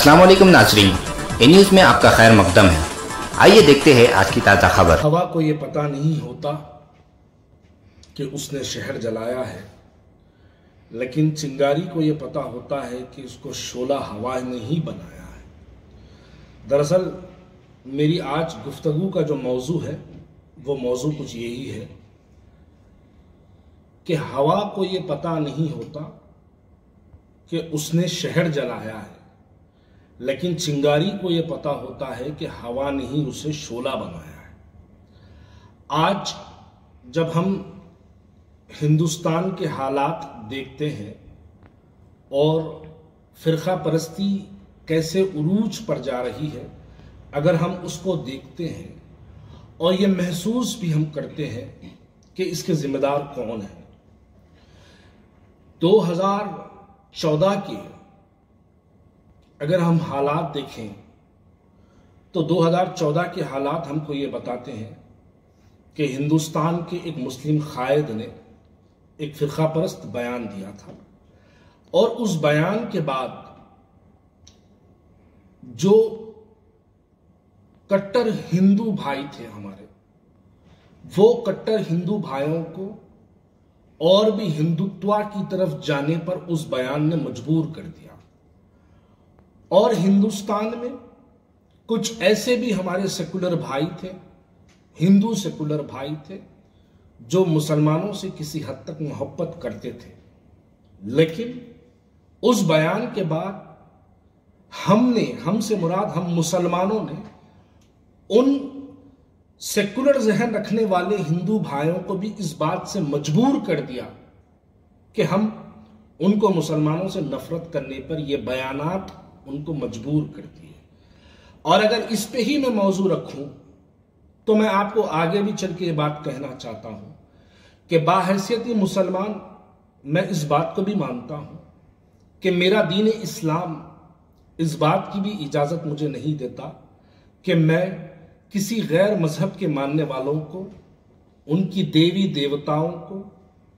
अस्सलाम वालेकुम नाज़रीन, ए न्यूज़ में आपका खैर मकदम है। आइए देखते हैं आज की ताज़ा खबर। हवा को ये पता नहीं होता कि उसने शहर जलाया है, लेकिन चिंगारी को ये पता होता है कि उसको शोला हवा ने ही बनाया है। दरअसल मेरी आज गुफ्तगू का जो मौजू है वो मौजू कुछ यही है कि हवा को ये पता नहीं होता कि उसने शहर जलाया है, लेकिन चिंगारी को यह पता होता है कि हवा ने ही उसे शोला बनाया है। आज जब हम हिंदुस्तान के हालात देखते हैं और फिरका परस्ती कैसे उरूज पर जा रही है, अगर हम उसको देखते हैं और ये महसूस भी हम करते हैं कि इसके जिम्मेदार कौन है। 2014 के अगर हम हालात देखें तो 2014 के हालात हमको ये बताते हैं कि हिंदुस्तान के एक मुस्लिम कायद ने एक फिरका परस्त बयान दिया था और उस बयान के बाद जो कट्टर हिंदू भाई थे हमारे, वो कट्टर हिंदू भाइयों को और भी हिंदुत्व की तरफ जाने पर उस बयान ने मजबूर कर दिया। और हिंदुस्तान में कुछ ऐसे भी हमारे सेकुलर भाई थे, हिंदू सेकुलर भाई थे, जो मुसलमानों से किसी हद तक मोहब्बत करते थे, लेकिन उस बयान के बाद हमसे मुराद हम मुसलमानों ने उन सेकुलर जहन रखने वाले हिंदू भाइयों को भी इस बात से मजबूर कर दिया कि हम उनको मुसलमानों से नफरत करने पर यह बयानात उनको मजबूर करती है। और अगर इस पे ही मैं मौजू रखूं तो मैं आपको आगे भी चल के ये बात कहना चाहता हूं कि बाहैसियती मुसलमान मैं इस बात को भी मानता हूं कि मेरा दीन इस्लाम इस बात की भी इजाजत मुझे नहीं देता कि मैं किसी गैर मजहब के मानने वालों को, उनकी देवी देवताओं को,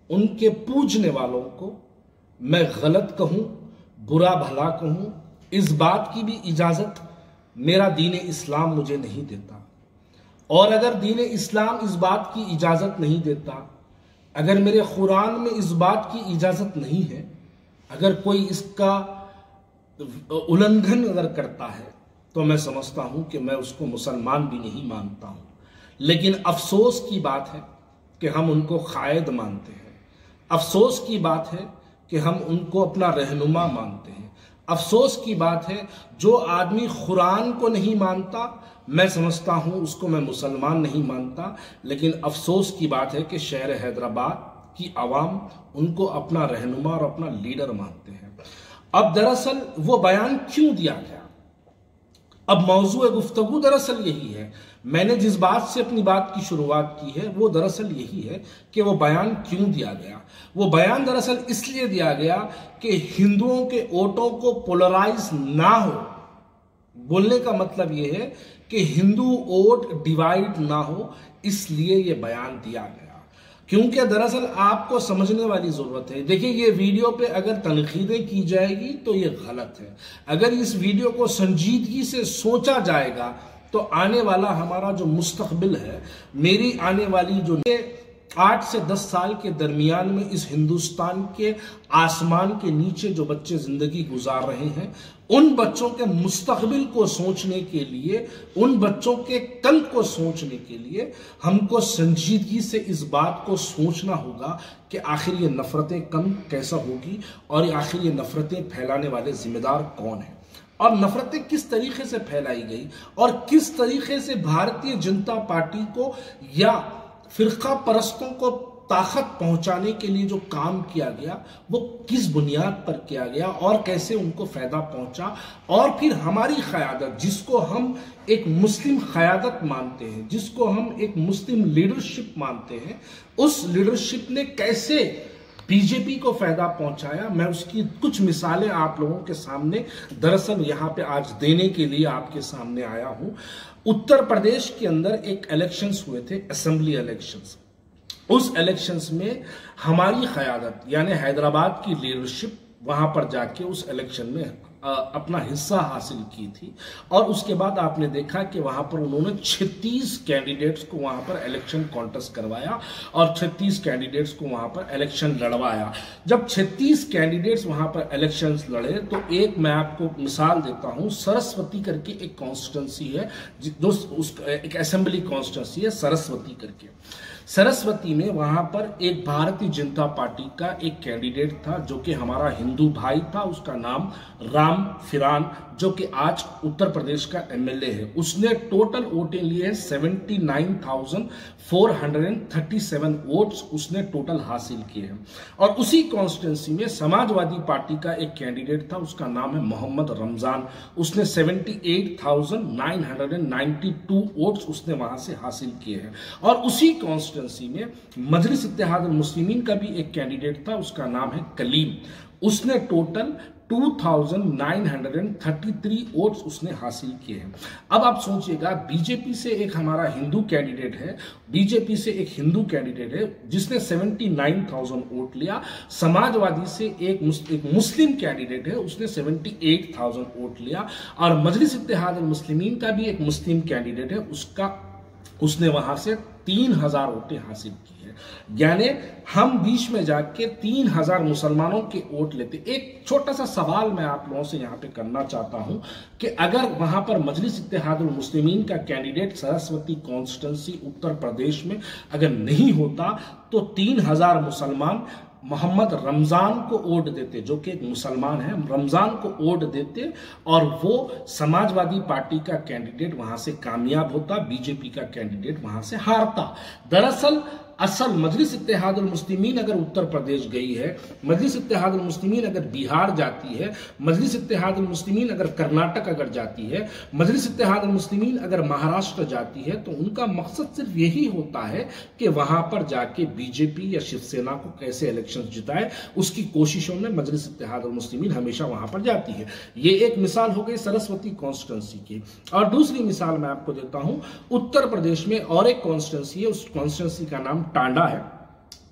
उनके पूजने वालों को मैं गलत कहूं, बुरा भला कहूं। इस बात की भी इजाजत मेरा दीन इस्लाम मुझे नहीं देता। और अगर दीन इस्लाम इस बात की इजाजत नहीं देता, अगर मेरे कुरान में इस बात की इजाजत नहीं है, अगर कोई इसका उल्लंघन अगर करता है, तो मैं समझता हूं कि मैं उसको मुसलमान भी नहीं मानता हूं। लेकिन अफसोस की बात है कि हम उनको कायद मानते हैं। अफसोस की बात है कि हम उनको अपना रहनुमा मानते हैं। अफसोस की बात है जो आदमी कुरान को नहीं मानता, मैं समझता हूं उसको मैं मुसलमान नहीं मानता। लेकिन अफसोस की बात है कि शहर हैदराबाद की आवाम उनको अपना रहनुमा और अपना लीडर मानते हैं। अब दरअसल वो बयान क्यों दिया गया, अब मौजू गुफ्तगू दरअसल यही है। मैंने जिस बात से अपनी बात की शुरुआत की है वो दरअसल यही है कि वो बयान क्यों दिया गया। वो बयान दरअसल इसलिए दिया गया कि हिंदुओं के वोटों को पोलराइज ना हो। बोलने का मतलब ये है कि हिंदू वोट डिवाइड ना हो, इसलिए ये बयान दिया गया। क्योंकि दरअसल आपको समझने वाली जरूरत है। देखिए, ये वीडियो पे अगर तनकीदें की जाएगी तो ये गलत है। अगर इस वीडियो को संजीदगी से सोचा जाएगा तो आने वाला हमारा जो मुस्तकबिल है, मेरी आने वाली जो 8 से 10 साल के दरमियान में इस हिंदुस्तान के आसमान के नीचे जो बच्चे जिंदगी गुजार रहे हैं, उन बच्चों के मुस्तकबिल को सोचने के लिए, उन बच्चों के कल को सोचने के लिए हमको संजीदगी से इस बात को सोचना होगा कि आखिर ये नफरतें कम कैसा होगी और आखिर ये नफरतें फैलाने वाले जिम्मेदार कौन हैं और नफरतें किस तरीके से फैलाई गई और किस तरीके से भारतीय जनता पार्टी को या फिरका परस्तों को ताकत पहुंचाने के लिए जो काम किया गया वो किस बुनियाद पर किया गया और कैसे उनको फायदा पहुंचा। और फिर हमारी क़यादत, जिसको हम एक मुस्लिम क़यादत मानते हैं, जिसको हम एक मुस्लिम लीडरशिप मानते हैं, उस लीडरशिप ने कैसे बीजेपी को फायदा पहुंचाया। मैं उसकी कुछ मिसालें आप लोगों के सामने दरअसल यहां पे आज देने के लिए आपके सामने आया हूं। उत्तर प्रदेश के अंदर एक इलेक्शंस हुए थे, असेंबली इलेक्शंस। उस इलेक्शंस में हमारी क़यादत यानी हैदराबाद की लीडरशिप वहां पर जाके उस इलेक्शन में अपना हिस्सा हासिल की थी। और उसके बाद आपने देखा कि वहां पर उन्होंने 36 कैंडिडेट्स को वहां पर इलेक्शन कॉन्टेस्ट करवाया और 36 कैंडिडेट्स को वहां पर इलेक्शन लड़वाया। जब 36 कैंडिडेट्स वहां पर इलेक्शंस लड़े तो एक मैं आपको मिसाल देता हूं, सरस्वती करके एक कॉन्स्टिट्यूंसी है, एक असेंबली कॉन्स्टिट्यूंसी है सरस्वती करके। सरस्वती में वहां पर एक भारतीय जनता पार्टी का एक कैंडिडेट था जो कि हमारा हिंदू भाई था, उसका नाम राम फिरान, जो कि आज उत्तर प्रदेश का एमएलए है। उसने टोटल वोटें लिए हैं 79,437 वोट्स उसने टोटल हासिल किए हैं। और उसी कॉन्स्टिट्यूंसी में समाजवादी पार्टी का एक कैंडिडेट था, उसका नाम है मोहम्मद रमजान, उसने 78,992 वोट्स उसने वहां से हासिल किए हैं। और उसी कॉन्स्टिट्यूंसी में मजलिस इत्तेहादुल मुस्लिमीन का भी एक कैंडिडेट था, उसका नाम है कलीम, उसने टोटल 2,933 वोट्स उसने हासिल किए हैं। अब आप सोचिएगा, बीजेपी से एक हमारा हिंदू कैंडिडेट है, बीजेपी से एक हिंदू कैंडिडेट है जिसने 79,000 वोट लिया, समाजवादी से एक मुस्लिम कैंडिडेट है, उसने 78,000 वोट लिया, और मजलिस इत्तेहादुल मुस्लिमीन का भी एक मुस्लिम कैंडिडेट है, उसने वहां से 3,000 वोटें हासिल की है। यानी हम बीच में जाके 3,000 मुसलमानों के वोट लेते। एक छोटा सा सवाल मैं आप लोगों से यहां पे करना चाहता हूं कि अगर वहां पर मजलिस इत्तेहादुल मुस्लिमीन का कैंडिडेट सरस्वती कॉन्स्टिट्यूंसी उत्तर प्रदेश में अगर नहीं होता तो 3,000 मुसलमान मोहम्मद रमजान को वोट देते, जो कि एक मुसलमान है, रमजान को वोट देते और वो समाजवादी पार्टी का कैंडिडेट वहां से कामयाब होता, बीजेपी का कैंडिडेट वहां से हारता। दरअसल असल मजलिस इत्तेहादुल मुस्लिमीन अगर उत्तर प्रदेश गई है, मजलिस इत्तेहादुल मुस्लिमीन अगर बिहार जाती है, मजलिस इत्तेहादुल मुस्लिमीन अगर कर्नाटक अगर जाती है, मजलिस इत्तेहादुल मुस्लिमीन अगर महाराष्ट्र जाती है, तो उनका मकसद सिर्फ यही होता है कि वहां पर जाके बीजेपी या शिवसेना को कैसे इलेक्शन जिताए, उसकी कोशिशों में मजलिस इत्तेहादुल मुस्लिमीन हमेशा वहां पर जाती है। ये एक मिसाल हो गई सरस्वती कॉन्स्टिट्यूंसी की। और दूसरी मिसाल मैं आपको देता हूं, उत्तर प्रदेश में और एक कॉन्स्टिट्यूंसी है, उस कॉन्स्टिट्यूंसी का नाम टांडा है।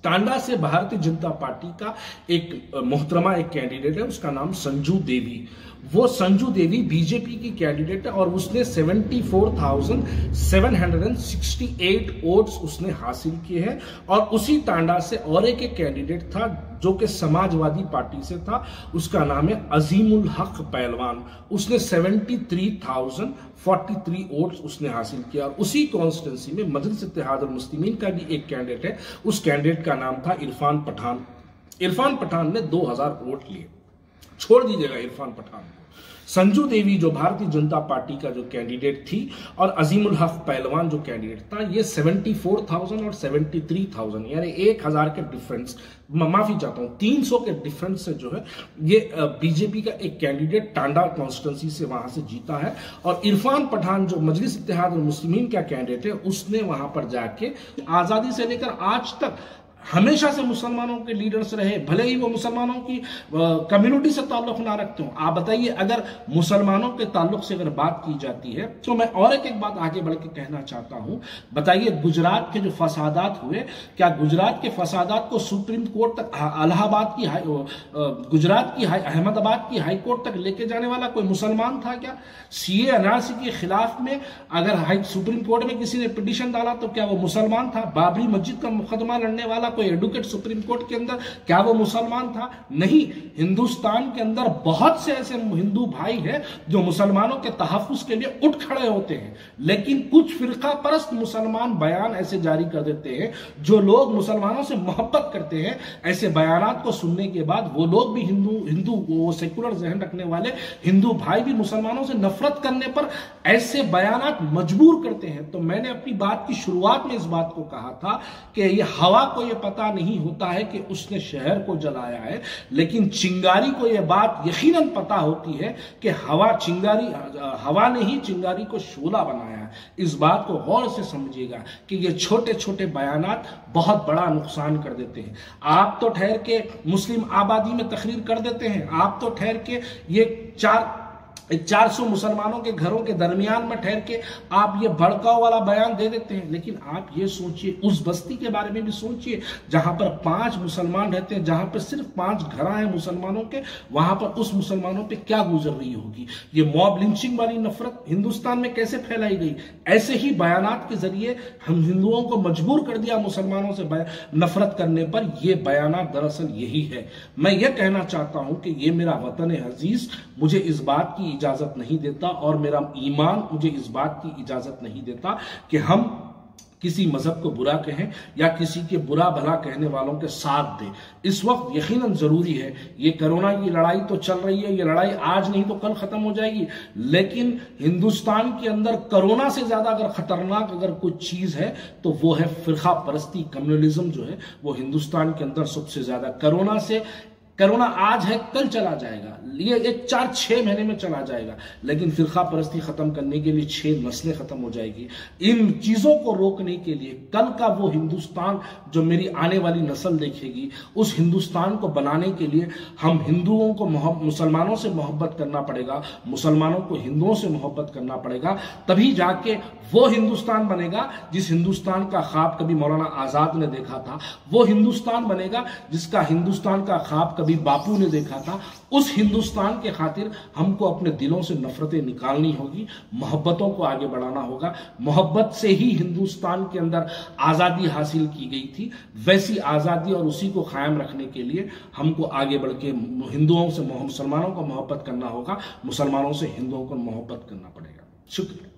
टांडा से भारतीय जनता पार्टी का एक मोहतरमा एक कैंडिडेट है, उसका नाम संजू देवी। वो संजू देवी बीजेपी की कैंडिडेट है और उसने 74,768 वोट्स उसने हासिल किए हैं। और उसी टांडा से और एक कैंडिडेट था जो कि समाजवादी पार्टी से था, उसका नाम है अजीमुल हक पहलवान, उसने 73,043 वोट्स उसने हासिल किया। और उसी कॉन्स्टिट्यूंसी में मजलिस इत्तेहादुल मुस्लिमीन का भी एक कैंडिडेट है, उस कैंडिडेट का नाम था इरफान पठान। इरफान पठान ने 2,000 वोट लिए। छोड़ दीजिएगा इरफान पठान को, संजू देवी जो भारतीय जनता पार्टी का जो कैंडिडेट थी और अजीमुल हक पहलवान जो कैंडिडेट था, ये 74,000 और 73,000 यानी 1,000 के डिफरेंस, माफी चाहता हूं 300 के डिफरेंस से जो है ये बीजेपी का एक कैंडिडेट टांडा कॉन्स्टिट्यूंसी से वहां से जीता है। और इरफान पठान जो मजलिस इत्तेहादुल मुस्लिमीन का कैंडिडेट है, उसने वहां पर जाके आजादी से लेकर आज तक हमेशा से मुसलमानों के लीडर्स रहे, भले ही वो मुसलमानों की कम्युनिटी से ताल्लुक ना रखते हो। आप बताइए, अगर मुसलमानों के ताल्लुक से अगर बात की जाती है तो मैं और एक बात आगे बढ़ के कहना चाहता हूं। बताइए, गुजरात के जो फसादात हुए, क्या गुजरात के फसादात को सुप्रीम कोर्ट तक, इलाहाबाद की गुजरात की अहमदाबाद की हाई कोर्ट तक लेके जाने वाला कोई मुसलमान था क्या? सीए एनआरसी के खिलाफ में अगर सुप्रीम कोर्ट में किसी ने पिटीशन डाला तो क्या वो मुसलमान था? बाबरी मस्जिद का मुकदमा लड़ने वाला कोई एडवोकेट सुप्रीम कोर्ट के अंदर, क्या वो मुसलमान था? नहीं। हिंदुस्तान के अंदर बहुत से ऐसे हिंदू भाई हैं जो मुसलमानों के तहफ्फुज़ के लिए उठ खड़े होते हैं, लेकिन कुछ फिरका परस्त मुसलमान बयान ऐसे जारी कर देते हैं, जो लोग मुसलमानों से मोहब्बत करते हैं, ऐसे बयानात को सुनने के बाद वो लोग भी हिंदू वो सेकुलर जहन रखने वाले हिंदू भाई भी मुसलमानों से नफरत करने पर ऐसे बयानात मजबूर करते हैं। तो मैंने अपनी बात की शुरुआत में इस बात को कहा था कि ये हवा को ये पता नहीं होता है कि उसने शहर को जलाया है, लेकिन चिंगारी को यह बात यकीनन पता होती है कि हवा ने ही चिंगारी को शोला बनाया है। इस बात को गौर से समझिएगा कि ये छोटे छोटे बयानात बहुत बड़ा नुकसान कर देते हैं। आप तो ठहर के मुस्लिम आबादी में तकरीर कर देते हैं, आप तो ठहर के ये 4 400 मुसलमानों के घरों के दरमियान में ठहर के आप ये भड़काऊ वाला बयान दे देते हैं। लेकिन आप ये सोचिए, उस बस्ती के बारे में भी सोचिए जहां पर 5 मुसलमान रहते हैं, जहां पर सिर्फ 5 घर हैं मुसलमानों के, वहां पर उस मुसलमानों पे क्या गुजर रही होगी। ये मॉब लिंचिंग वाली नफरत हिंदुस्तान में कैसे फैलाई गई। ऐसे ही बयानात के जरिए हम हिंदुओं को मजबूर कर दिया मुसलमानों से नफरत करने पर। यह बयानात दरअसल यही है। मैं ये कहना चाहता हूं कि ये मेरा वतन अजीज मुझे इस बात की इजाजत नहीं देता और मेरा ईमान मुझे इस बात की इजाजत नहीं देता कि हम किसी मजहब को बुरा कहें या किसी के बुरा भला कहने वालों के साथ दें। इस वक्त यकीनन जरूरी है, ये कोरोना की लड़ाई तो चल रही है, ये लड़ाई आज नहीं तो कल खत्म हो जाएगी, लेकिन हिंदुस्तान के अंदर कोरोना से ज्यादा अगर खतरनाक अगर कुछ चीज है तो वो है फिरका परस्ती, कम्युनलिज्म जो है वो हिंदुस्तान के अंदर सबसे ज्यादा। कोरोना आज है कल चला जाएगा, ये एक 4-6 महीने में चला जाएगा, लेकिन फिरका परस्ती खत्म करने के लिए 6 नस्लें खत्म हो जाएगी। इन चीजों को रोकने के लिए कल का वो हिंदुस्तान जो मेरी आने वाली नस्ल देखेगी, उस हिंदुस्तान को बनाने के लिए हम हिंदुओं को मुसलमानों से मोहब्बत करना पड़ेगा, मुसलमानों को हिंदुओं से मोहब्बत करना पड़ेगा। तभी जाके वो हिंदुस्तान बनेगा जिस हिंदुस्तान का ख्वाब कभी मौलाना आजाद ने देखा था, वो हिंदुस्तान बनेगा जिसका हिंदुस्तान का ख्वाब कभी बापू ने देखा था। उस हिंदुस्तान के खातिर हमको अपने दिलों से नफरतें निकालनी होगी, मोहब्बतों को आगे बढ़ाना होगा। मोहब्बत से ही हिंदुस्तान के अंदर आजादी हासिल की गई थी, वैसी आजादी और उसी को कायम रखने के लिए हमको आगे बढ़ के हिंदुओं से मुसलमानों को मोहब्बत करना होगा, मुसलमानों से हिंदुओं को मोहब्बत करना पड़ेगा। शुक्रिया।